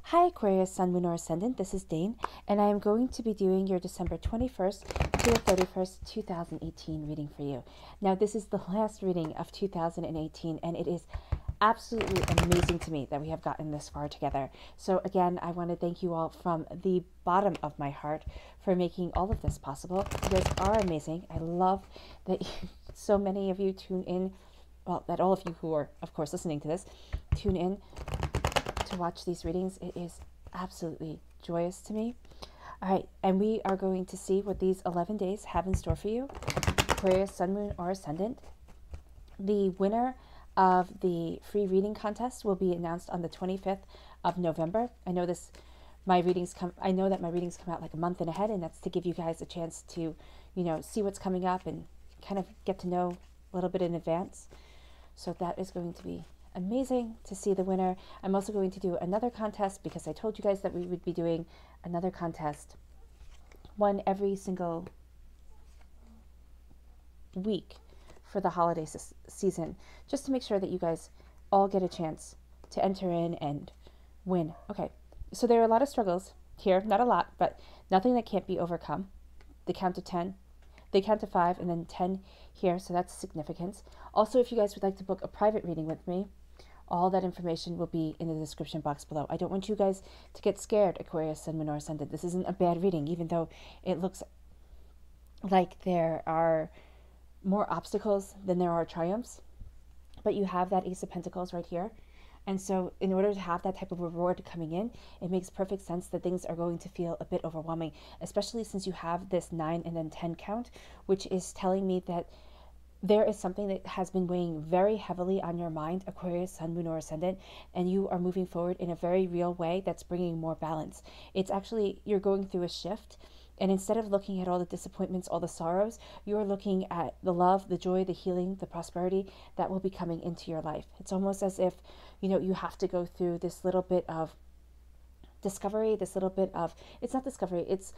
Hi Aquarius, Sun, Moon, or Ascendant. This is Dane, and I am going to be doing your December 21st to the 31st, 2018 reading for you. Now, this is the last reading of 2018, and it is absolutely amazing to me that we have gotten this far together. So again, I want to thank you all from the bottom of my heart for making all of this possible. You guys are amazing. I love that so many of you tune in, well, that all of you who are, of course, listening to this, tune in to watch these readings. It is absolutely joyous to me. All right, and we are going to see what these 11 days have in store for you. Aquarius, Sun, Moon, or Ascendant. The winner of the free reading contest will be announced on the 25th of November. I know that my readings come out like a month in ahead, and that's to give you guys a chance to, see what's coming up and kind of get to know a little bit in advance. So that is going to be amazing to see the winner. I'm also going to do another contest because I told you guys that we would be doing another contest, one every single week for the holiday season, just to make sure that you guys all get a chance to enter in and win. Okay, so there are a lot of struggles here, not a lot, but nothing that can't be overcome. The count to 10, the count to 5, and then 10 here, so that's significance. Also, if you guys would like to book a private reading with me, all that information will be in the description box below. I don't want you guys to get scared, Aquarius, Sun, Moon, or Ascendant. This isn't a bad reading, even though it looks like there are more obstacles than there are triumphs. But you have that Ace of Pentacles right here. And so in order to have that type of reward coming in, it makes perfect sense that things are going to feel a bit overwhelming, especially since you have this 9 and then 10 count, which is telling me that there is something that has been weighing very heavily on your mind, Aquarius, Sun, Moon, or Ascendant, and you are moving forward in a very real way that's bringing more balance. It's actually, you're going through a shift, and instead of looking at all the disappointments, all the sorrows, you're looking at the love, the joy, the healing, the prosperity that will be coming into your life. It's almost as if, you have to go through this little bit of discovery, this little bit of, it's not discovery, it's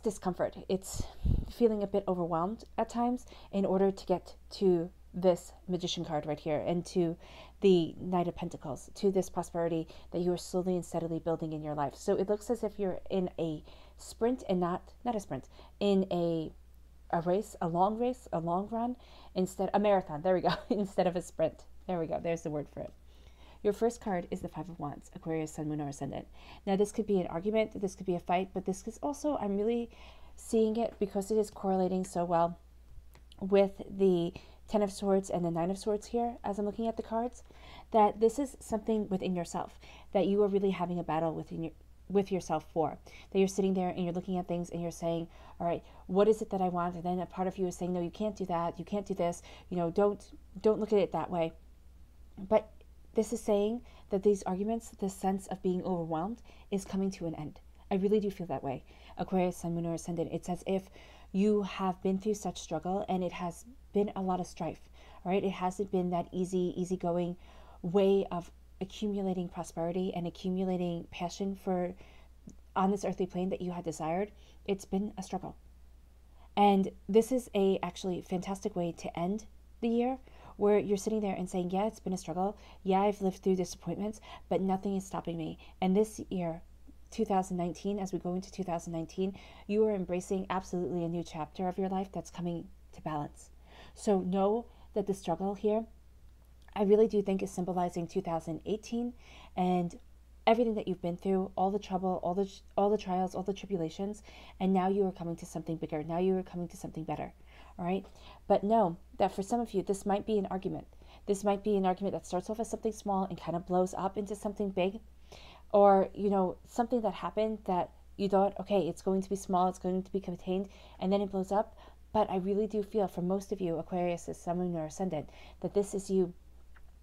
discomfort. It's feeling a bit overwhelmed at times in order to get to this Magician card right here and to the Knight of Pentacles, to this prosperity that you are slowly and steadily building in your life. So it looks as if you're in a sprint and not a sprint, in a race, a long run, a marathon, there we go, instead of a sprint. There we go, there's the word for it. Your first card is the Five of Wands, Aquarius, Sun, Moon, or Ascendant. Now, this could be an argument, this could be a fight, but this is also, I'm really seeing it because it is correlating so well with the 10 of Swords and the 9 of Swords here, as I'm looking at the cards, that this is something within yourself, that you are really having a battle with yourself for. That you're sitting there and you're looking at things and you're saying, all right, what is it that I want? And then a part of you is saying, no, you can't do that, you can't do this, don't look at it that way. But this is saying that these arguments, this sense of being overwhelmed, is coming to an end. I really do feel that way. Aquarius, Sun, Moon, or Ascendant. It's as if you have been through such struggle and it has been a lot of strife, right? It hasn't been that easygoing way of accumulating prosperity and accumulating passion on this earthly plane that you had desired. It's been a struggle. And this is a actually fantastic way to end the year, where you're sitting there and saying, yeah, it's been a struggle. Yeah, I've lived through disappointments, but nothing is stopping me. And this year, 2019, as we go into 2019, you are embracing absolutely a new chapter of your life that's coming to balance. So know that the struggle here, I really do think, is symbolizing 2018 and everything that you've been through, all the trouble, all the trials, all the tribulations, and now you are coming to something bigger. Now you are coming to something better. All right. But know that for some of you, this might be an argument. This might be an argument that starts off as something small and kind of blows up into something big. Or, something that happened that you thought, okay, it's going to be small, it's going to be contained, and then it blows up. But I really do feel for most of you, Aquarius, Sun, Moon, or Ascendant, that this is you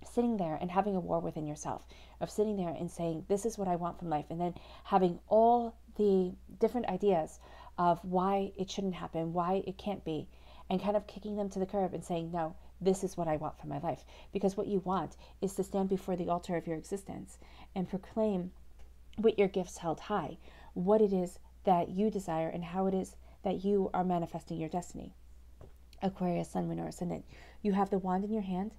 sitting there and having a war within yourself, of sitting there and saying, this is what I want from life, and then having all the different ideas of why it shouldn't happen, why it can't be, and kind of kicking them to the curb and saying, no, this is what I want for my life. Because what you want is to stand before the altar of your existence and proclaim with your gifts held high what it is that you desire and how it is that you are manifesting your destiny. Aquarius, Sun, Moon, or Ascendant. You have the wand in your hand,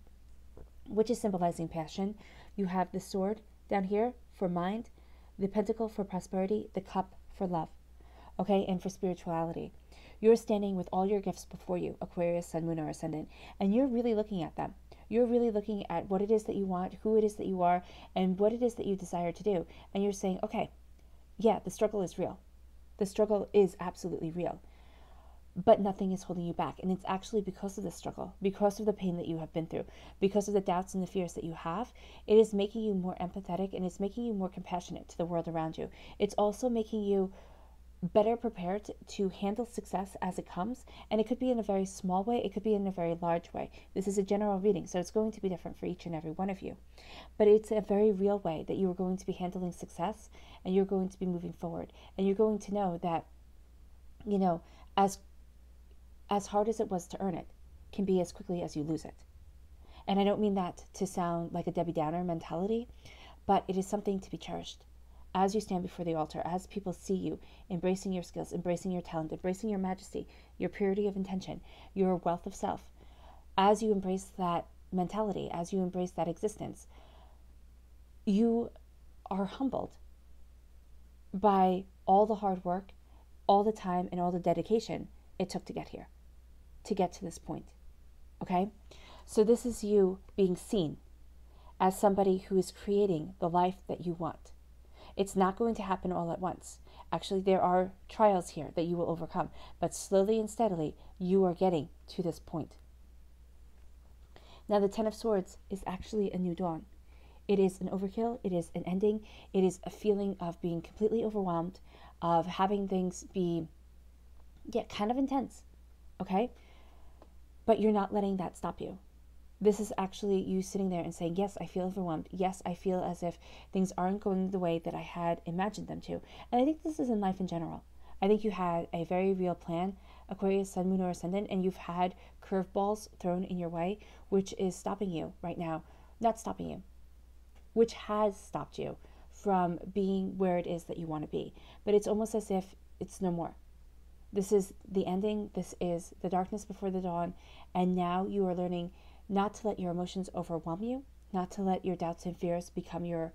which is symbolizing passion. You have the sword down here, for mind, the pentacle for prosperity, the cup for love, okay, and for spirituality. You're standing with all your gifts before you, Aquarius, Sun, Moon, or Ascendant, and you're really looking at them. You're really looking at what it is that you want, who it is that you are, and what it is that you desire to do. And you're saying, okay, yeah, the struggle is real. The struggle is absolutely real. But nothing is holding you back. And it's actually because of the struggle, because of the pain that you have been through, because of the doubts and the fears that you have, it is making you more empathetic, and it's making you more compassionate to the world around you. It's also making you better prepared to handle success as it comes. And it could be in a very small way, it could be in a very large way. This is a general reading, so it's going to be different for each and every one of you. But it's a very real way that you are going to be handling success, and you're going to be moving forward. And you're going to know that, as hard as it was to earn it, can be as quickly as you lose it. And I don't mean that to sound like a Debbie Downer mentality, but it is something to be cherished. As you stand before the altar, as people see you embracing your skills, embracing your talent, embracing your majesty, your purity of intention, your wealth of self, as you embrace that mentality, as you embrace that existence, you are humbled by all the hard work, all the time, and all the dedication it took to get here, to get to this point. Okay? So this is you being seen as somebody who is creating the life that you want. It's not going to happen all at once. Actually, there are trials here that you will overcome, but slowly and steadily, you are getting to this point. Now, the Ten of Swords is actually a new dawn. It is an overkill. It is an ending. It is a feeling of being completely overwhelmed, of having things be, kind of intense, okay? But you're not letting that stop you. This is actually you sitting there and saying, yes, I feel overwhelmed. Yes, I feel as if things aren't going the way that I had imagined them to. And I think this is in life in general. I think you had a very real plan, Aquarius, Sun, Moon, or Ascendant, and you've had curveballs thrown in your way, which is stopping you right now. Not stopping you, which has stopped you from being where it is that you want to be. But it's almost as if it's no more. This is the ending. This is the darkness before the dawn. And now you are learning not to let your emotions overwhelm you, not to let your doubts and fears become your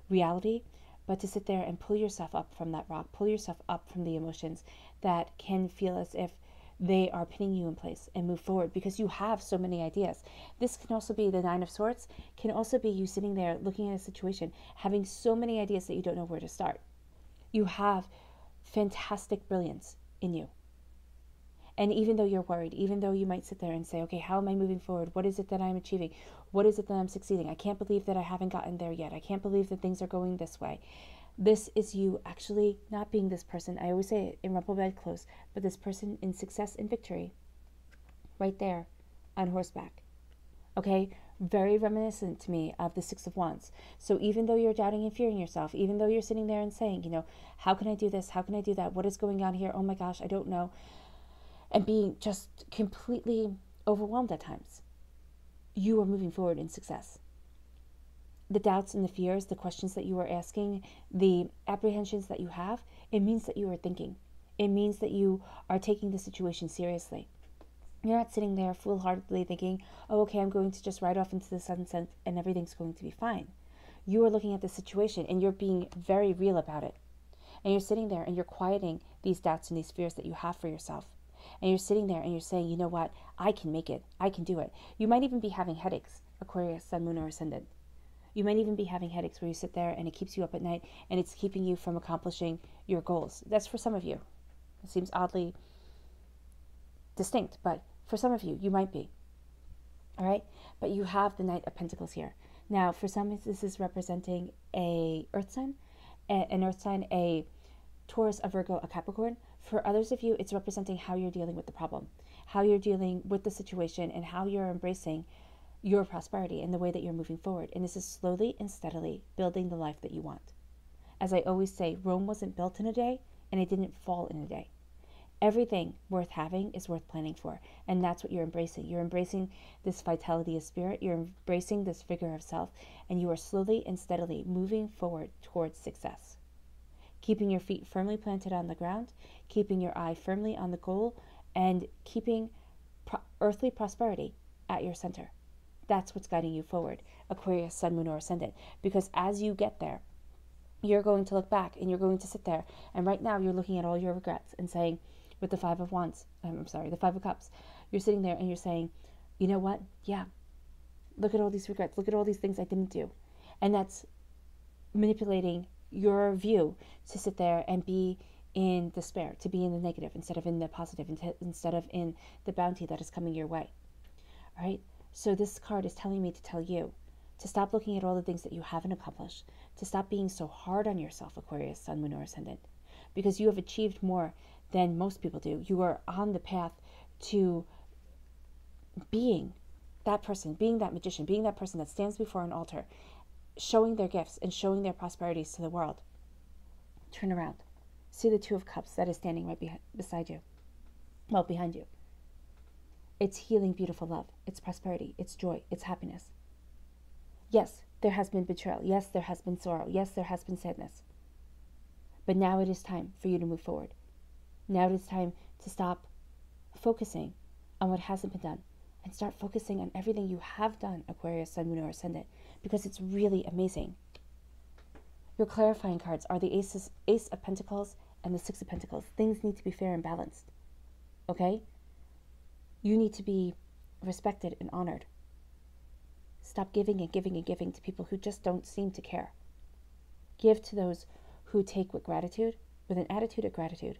reality, but to sit there and pull yourself up from that rock, pull yourself up from the emotions that can feel as if they are pinning you in place, and move forward because you have so many ideas. This can also be the Nine of Swords, can also be you sitting there looking at a situation, having so many ideas that you don't know where to start. You have fantastic brilliance in you. And even though you're worried, even though you might sit there and say, okay, how am I moving forward? What is it that I'm achieving? What is it that I'm succeeding? I can't believe that I haven't gotten there yet. I can't believe that things are going this way. This is you actually not being this person. I always say it in rumpled bedclothes, but this person in success and victory, right there on horseback. Okay? Very reminiscent to me of the Six of Wands. So even though you're doubting and fearing yourself, even though you're sitting there and saying, how can I do this? How can I do that? What is going on here? Oh my gosh, I don't know. And being just completely overwhelmed at times, you are moving forward in success. The doubts and the fears, the questions that you are asking, the apprehensions that you have, it means that you are thinking. It means that you are taking the situation seriously. You're not sitting there foolhardily thinking, oh, okay, I'm going to just ride off into the sunset and everything's going to be fine. You are looking at the situation and you're being very real about it. And you're sitting there and you're quieting these doubts and these fears that you have for yourself. And you're sitting there and you're saying, you know what, I can make it. I can do it. You might even be having headaches, Aquarius, Sun, Moon, or Ascendant. You might even be having headaches where you sit there and it keeps you up at night and it's keeping you from accomplishing your goals. That's for some of you. It seems oddly distinct, but for some of you, you might be. All right? But you have the Knight of Pentacles here. Now, for some, this is representing a earth sign, a Taurus, a Virgo, a Capricorn. For others of you, it's representing how you're dealing with the problem, how you're dealing with the situation, and how you're embracing your prosperity and the way that you're moving forward. And this is slowly and steadily building the life that you want. As I always say, Rome wasn't built in a day, and it didn't fall in a day. Everything worth having is worth planning for, and that's what you're embracing. You're embracing this vitality of spirit, you're embracing this vigor of self, and you are slowly and steadily moving forward towards success. Keeping your feet firmly planted on the ground, keeping your eye firmly on the goal, and keeping earthly prosperity at your center. That's what's guiding you forward, Aquarius, Sun, Moon, or Ascendant. Because as you get there, you're going to look back and you're going to sit there. And right now you're looking at all your regrets and saying, with the Five of Wands, the Five of Cups, you're sitting there and you're saying, you know what? Yeah, look at all these regrets. Look at all these things I didn't do. And that's manipulating your view to sit there and be in despair, to be in the negative instead of in the positive, instead of in the bounty that is coming your way. All right? So this card is telling me to tell you to stop looking at all the things that you haven't accomplished, to stop being so hard on yourself, Aquarius, Sun, Moon, or Ascendant, because you have achieved more than most people do. You are on the path to being that person, being that magician, being that person that stands before an altar, showing their gifts and showing their prosperities to the world. Turn around. See the Two of Cups that is standing right beside you. Well, behind you. It's healing, beautiful love. It's prosperity. It's joy. It's happiness. Yes, there has been betrayal. Yes, there has been sorrow. Yes, there has been sadness. But now it is time for you to move forward. Now it is time to stop focusing on what hasn't been done and start focusing on everything you have done, Aquarius, Sun, Moon, or Ascendant, because it's really amazing. Your clarifying cards are the Ace of Pentacles and the Six of Pentacles. Things need to be fair and balanced. Okay? You need to be respected and honored. Stop giving and giving and giving to people who just don't seem to care. Give to those who take with gratitude, with an attitude of gratitude,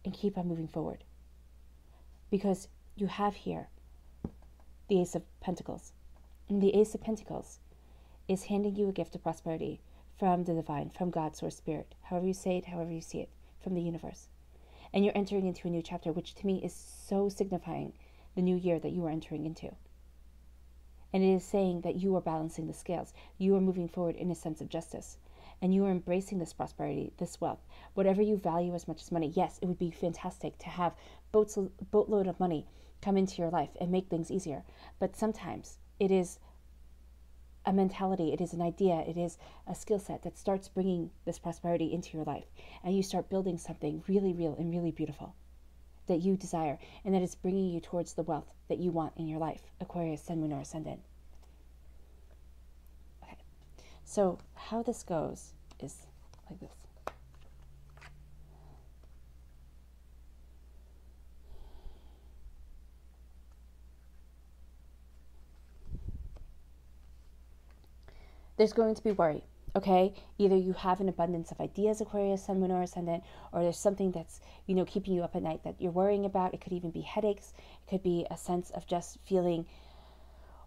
and keep on moving forward. Because you have here the Ace of Pentacles. And the Ace of Pentacles is handing you a gift of prosperity from the divine, from God, Source, Spirit, however you say it, however you see it, from the universe. And you're entering into a new chapter, which to me is so signifying the new year that you are entering into. And it is saying that you are balancing the scales. You are moving forward in a sense of justice. And you are embracing this prosperity, this wealth. Whatever you value as much as money, yes, it would be fantastic to have boatload of money come into your life and make things easier. But sometimes it is a mentality, it is an idea, it is a skill set that starts bringing this prosperity into your life. And you start building something really real and really beautiful that you desire, and that is bringing you towards the wealth that you want in your life, Aquarius, Sun, Moon, or Ascendant. Okay, so how this goes is like this. There's going to be worry, okay? Either you have an abundance of ideas, Aquarius, Sun, Moon, or Ascendant, or there's something that's, keeping you up at night that you're worrying about. It could even be headaches. It could be a sense of just feeling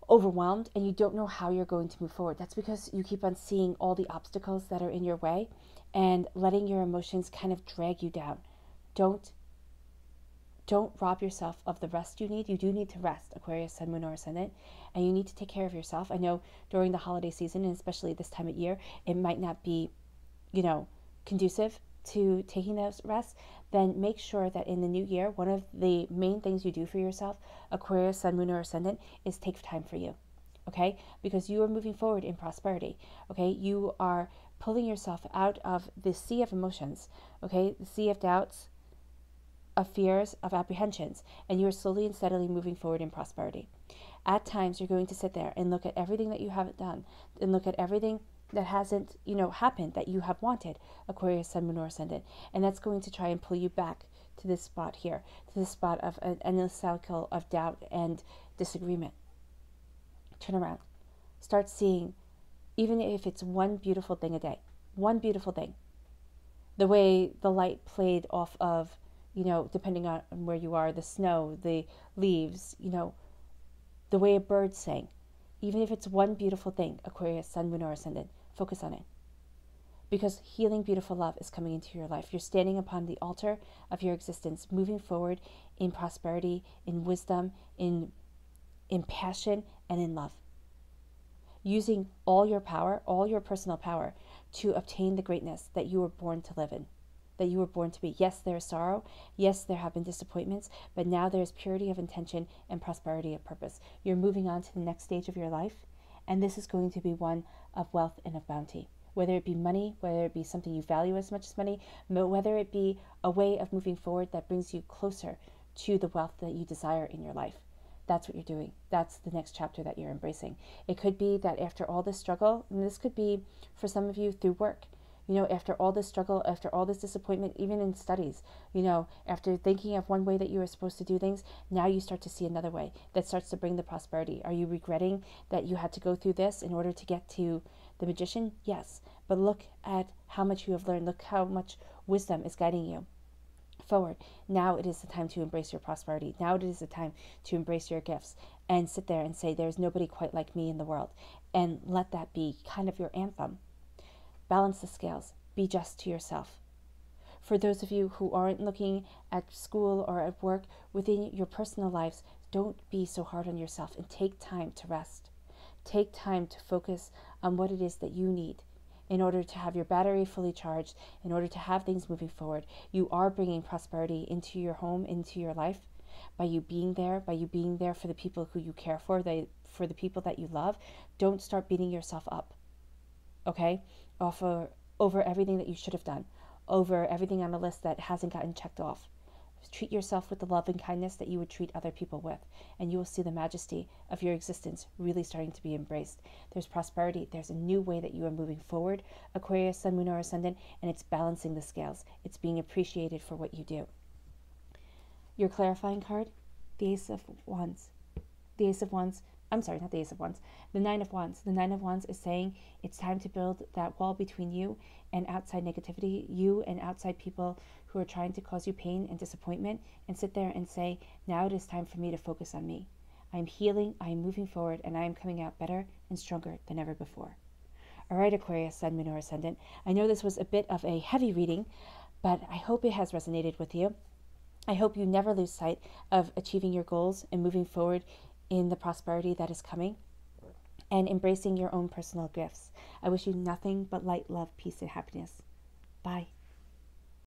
overwhelmed and you don't know how you're going to move forward. That's because you keep on seeing all the obstacles that are in your way and letting your emotions kind of drag you down. Don't rob yourself of the rest you need. You do need to rest, Aquarius, Sun, Moon, or Ascendant, and you need to take care of yourself. I know during the holiday season, and especially this time of year, it might not be, conducive to taking those rests. Then make sure that in the new year, one of the main things you do for yourself, Aquarius, Sun, Moon, or Ascendant, is take time for you, okay? Because you are moving forward in prosperity, okay? You are pulling yourself out of the sea of emotions, okay? The sea of doubts, of fears, of apprehensions, and you are slowly and steadily moving forward in prosperity. At times, you're going to sit there and look at everything that you haven't done, and look at everything that hasn't, happened that you have wanted, Aquarius, Sun, Moon, or Ascendant, and that's going to try and pull you back to this spot here, to this spot of an endless cycle of doubt and disagreement. Turn around. Start seeing, even if it's one beautiful thing a day, one beautiful thing. The way the light played off of, depending on where you are, the snow, the leaves, the way a bird sang. Even if it's one beautiful thing, Aquarius, Sun, Moon, or Ascendant, focus on it. Because healing, beautiful love is coming into your life. You're standing upon the altar of your existence, moving forward in prosperity, in wisdom, in passion, and in love. Using all your power, all your personal power, to obtain the greatness that you were born to live in, that you were born to be. Yes, there is sorrow. Yes, there have been disappointments, but now there's purity of intention and prosperity of purpose. You're moving on to the next stage of your life, and this is going to be one of wealth and of bounty. Whether it be money, whether it be something you value as much as money, whether it be a way of moving forward that brings you closer to the wealth that you desire in your life. that's what you're doing. That's the next chapter that you're embracing. It could be that after all this struggle, and this could be for some of you through work, after all this struggle, after all this disappointment, even in studies, after thinking of one way that you were supposed to do things, now you start to see another way that starts to bring the prosperity. Are you regretting that you had to go through this in order to get to the Magician? Yes. But look at how much you have learned. Look how much wisdom is guiding you forward. Now it is the time to embrace your prosperity. Now it is the time to embrace your gifts and sit there and say, there's nobody quite like me in the world. And let that be kind of your anthem. Balance the scales. Be just to yourself. For those of you who aren't looking at school or at work, within your personal lives, don't be so hard on yourself and take time to rest. Take time to focus on what it is that you need in order to have your battery fully charged, in order to have things moving forward. You are bringing prosperity into your home, into your life, by you being there for the people who you care for the people that you love. Don't start beating yourself up, okay? Over everything that you should have done, over everything on the list that hasn't gotten checked off. Treat yourself with the love and kindness that you would treat other people with, and you will see the majesty of your existence really starting to be embraced. There's prosperity. There's a new way that you are moving forward, Aquarius, Sun, Moon, or Ascendant, and it's balancing the scales. It's being appreciated for what you do. Your clarifying card, the Ace of Wands. The Ace of Wands, I'm sorry, not the Ace of Wands, the Nine of Wands. The Nine of Wands is saying it's time to build that wall between you and outside negativity, you and outside people who are trying to cause you pain and disappointment, and sit there and say, now it is time for me to focus on me. I'm healing, I am moving forward, and I am coming out better and stronger than ever before. All right, Aquarius, Sun, Moon, or Ascendant. I know this was a bit of a heavy reading, but I hope it has resonated with you. I hope you never lose sight of achieving your goals and moving forward in the prosperity that is coming, and embracing your own personal gifts. I wish you nothing but light, love, peace, and happiness. Bye.